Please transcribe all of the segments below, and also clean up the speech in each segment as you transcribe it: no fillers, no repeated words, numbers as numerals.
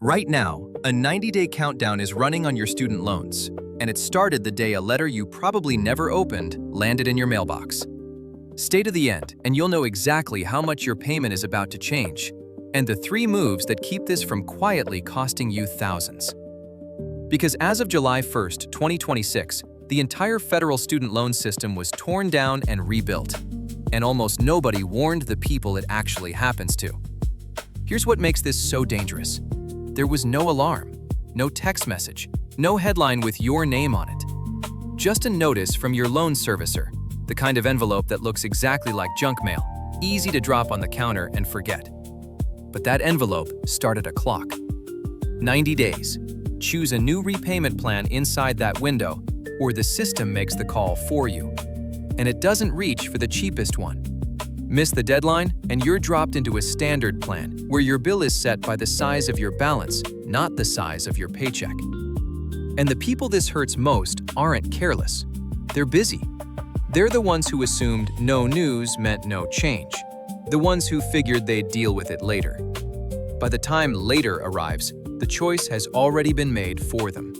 Right now, a 90-day countdown is running on your student loans, and it started the day a letter you probably never opened landed in your mailbox. Stay to the end, and you'll know exactly how much your payment is about to change, and the 3 moves that keep this from quietly costing you thousands. Because as of July 1st, 2026, the entire federal student loan system was torn down and rebuilt, and almost nobody warned the people it actually happens to. Here's what makes this so dangerous. There was no alarm, no text message, no headline with your name on it. Just a notice from your loan servicer, the kind of envelope that looks exactly like junk mail, easy to drop on the counter and forget. But that envelope started a clock. 90 days. Choose a new repayment plan inside that window, or the system makes the call for you. And it doesn't reach for the cheapest one. Miss the deadline, and you're dropped into a standard plan where your bill is set by the size of your balance, not the size of your paycheck. And the people this hurts most aren't careless. They're busy. They're the ones who assumed no news meant no change. The ones who figured they'd deal with it later. By the time later arrives, the choice has already been made for them.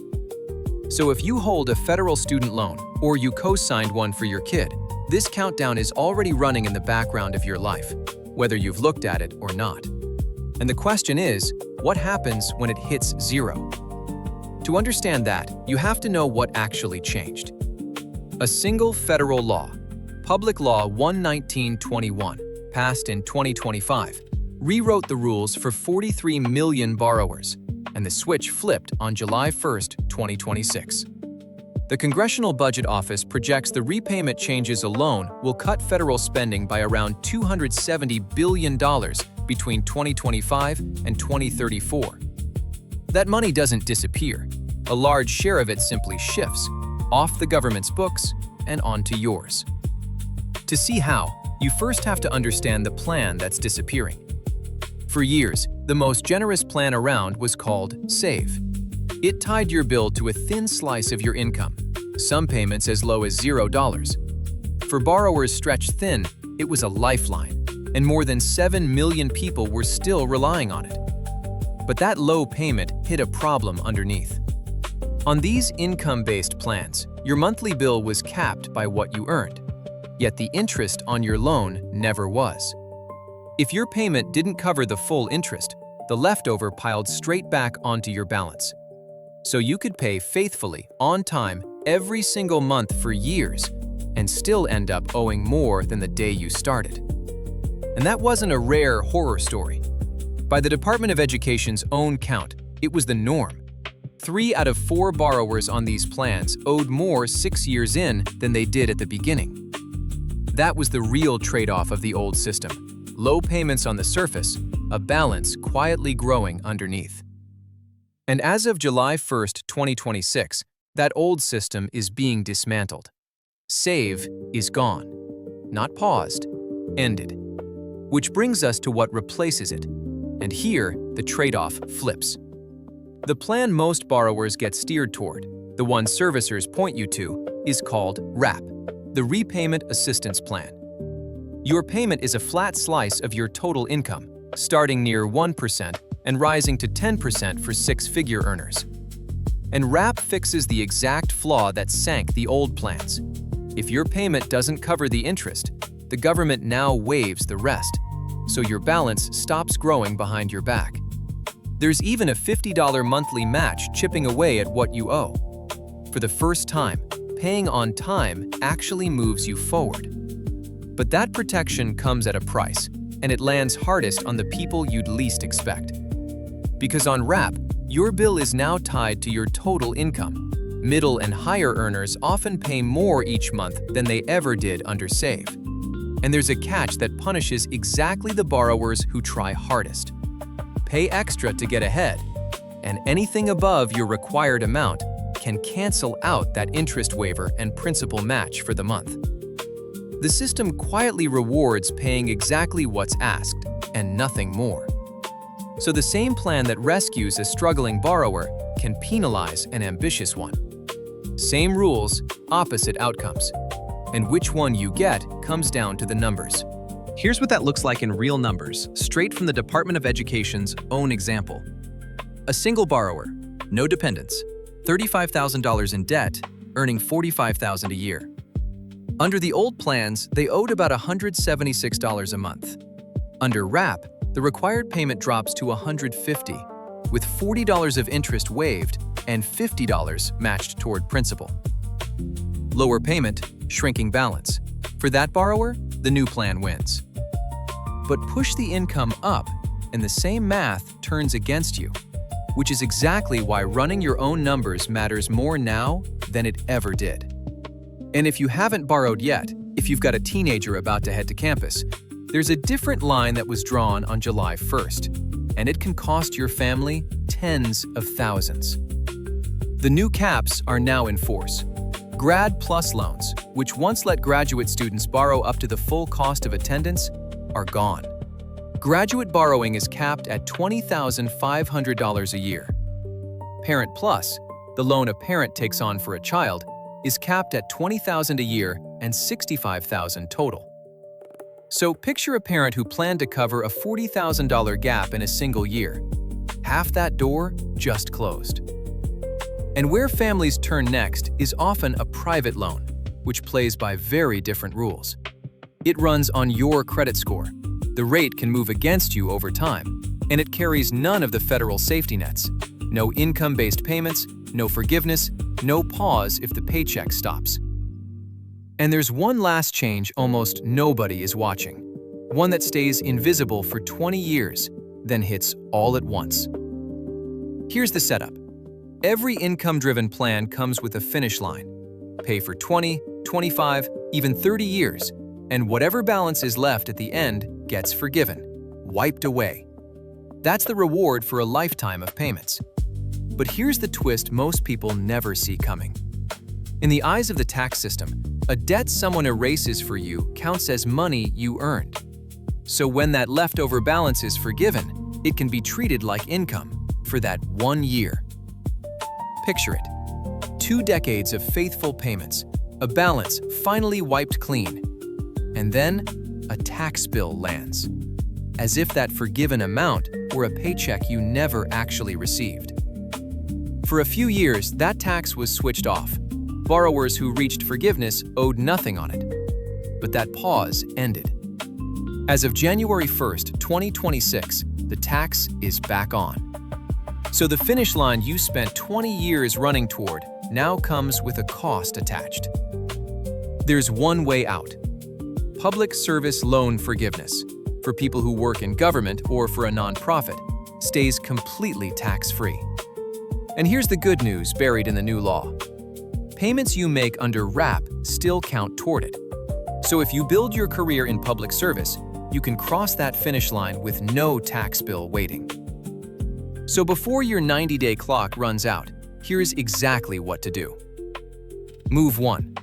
So if you hold a federal student loan or you co-signed one for your kid, this countdown is already running in the background of your life, whether you've looked at it or not. And the question is, what happens when it hits 0? To understand that, you have to know what actually changed. A single federal law, Public Law 11921, passed in 2025, rewrote the rules for 43 million borrowers, and the switch flipped on July 1st, 2026. The Congressional Budget Office projects the repayment changes alone will cut federal spending by around $270 billion between 2025 and 2034. That money doesn't disappear. A large share of it simply shifts off the government's books and onto yours. To see how, you first have to understand the plan that's disappearing. For years, the most generous plan around was called Save. It tied your bill to a thin slice of your income, some payments as low as $0. For borrowers stretched thin, it was a lifeline, and more than 7 million people were still relying on it. But that low payment hid a problem underneath. On these income-based plans, your monthly bill was capped by what you earned, yet the interest on your loan never was. If your payment didn't cover the full interest, the leftover piled straight back onto your balance. So you could pay faithfully, on time, every single month for years, and still end up owing more than the day you started. And that wasn't a rare horror story. By the Department of Education's own count, it was the norm. 3 out of 4 borrowers on these plans owed more 6 years in than they did at the beginning. That was the real trade-off of the old system. Low payments on the surface, a balance quietly growing underneath. And as of July 1st, 2026, that old system is being dismantled. Save is gone. Not paused, ended. Which brings us to what replaces it. And here, the trade-off flips. The plan most borrowers get steered toward, the one servicers point you to, is called RAP, the Repayment Assistance Plan. Your payment is a flat slice of your total income, starting near 1% and rising to 10% for 6-figure earners. And RAP fixes the exact flaw that sank the old plans. If your payment doesn't cover the interest, the government now waives the rest, so your balance stops growing behind your back. There's even a $50 monthly match chipping away at what you owe. For the first time, paying on time actually moves you forward. But that protection comes at a price, and it lands hardest on the people you'd least expect. Because on RAP, your bill is now tied to your total income. Middle and higher earners often pay more each month than they ever did under Save. And there's a catch that punishes exactly the borrowers who try hardest. Pay extra to get ahead, and anything above your required amount can cancel out that interest waiver and principal match for the month. The system quietly rewards paying exactly what's asked and nothing more. So the same plan that rescues a struggling borrower can penalize an ambitious one. Same rules, opposite outcomes. And which one you get comes down to the numbers. Here's what that looks like in real numbers, straight from the Department of Education's own example. A single borrower, no dependents, $35,000 in debt, earning $45,000 a year. Under the old plans, they owed about $176 a month. Under RAP, the required payment drops to $150, with $40 of interest waived and $50 matched toward principal. Lower payment, shrinking balance. For that borrower, the new plan wins. But push the income up, and the same math turns against you, which is exactly why running your own numbers matters more now than it ever did. And if you haven't borrowed yet, if you've got a teenager about to head to campus, there's a different line that was drawn on July 1st, and it can cost your family tens of thousands. The new caps are now in force. Grad PLUS loans, which once let graduate students borrow up to the full cost of attendance, are gone. Graduate borrowing is capped at $20,500 a year. Parent PLUS, the loan a parent takes on for a child, is capped at $20,000 a year and $65,000 total. So picture a parent who planned to cover a $40,000 gap in a single year. Half that door just closed. And where families turn next is often a private loan, which plays by very different rules. It runs on your credit score. The rate can move against you over time, and it carries none of the federal safety nets. No income-based payments, no forgiveness, no pause if the paycheck stops. And there's one last change almost nobody is watching, one that stays invisible for 20 years, then hits all at once. Here's the setup. Every income-driven plan comes with a finish line. Pay for 20, 25, even 30 years, and whatever balance is left at the end gets forgiven, wiped away. That's the reward for a lifetime of payments. But here's the twist most people never see coming. In the eyes of the tax system, a debt someone erases for you counts as money you earned. So when that leftover balance is forgiven, it can be treated like income for that 1 year. Picture it. 2 decades of faithful payments, a balance finally wiped clean, and then a tax bill lands, as if that forgiven amount were a paycheck you never actually received. For a few years, that tax was switched off. Borrowers who reached forgiveness owed nothing on it. But that pause ended. As of January 1st, 2026, the tax is back on. So the finish line you spent 20 years running toward now comes with a cost attached. There's one way out. Public service loan forgiveness, for people who work in government or for a nonprofit, stays completely tax-free. And here's the good news buried in the new law. Payments you make under RAP still count toward it. So if you build your career in public service, you can cross that finish line with no tax bill waiting. So before your 90-day clock runs out, here's exactly what to do. Move 1.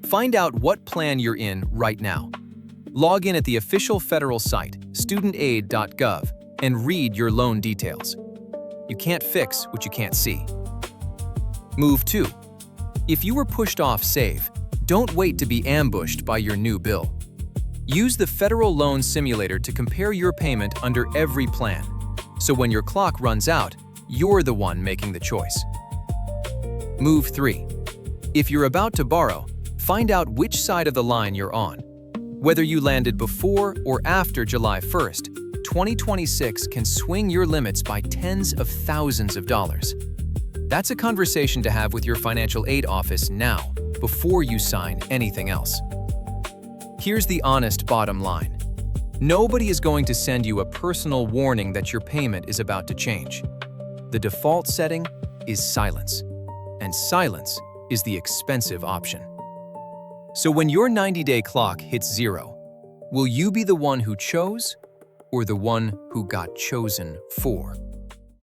Find out what plan you're in right now. Log in at the official federal site, studentaid.gov, and read your loan details. You can't fix what you can't see. Move 2. If you were pushed off SAVE, don't wait to be ambushed by your new bill. Use the Federal Loan Simulator to compare your payment under every plan, so when your clock runs out, you're the one making the choice. Move 3. If you're about to borrow, find out which side of the line you're on. Whether you landed before or after July 1st, 2026 can swing your limits by tens of thousands of dollars. That's a conversation to have with your financial aid office now, before you sign anything else. Here's the honest bottom line. Nobody is going to send you a personal warning that your payment is about to change. The default setting is silence, and silence is the expensive option. So when your 90-day clock hits 0, will you be the one who chose or the one who got chosen for?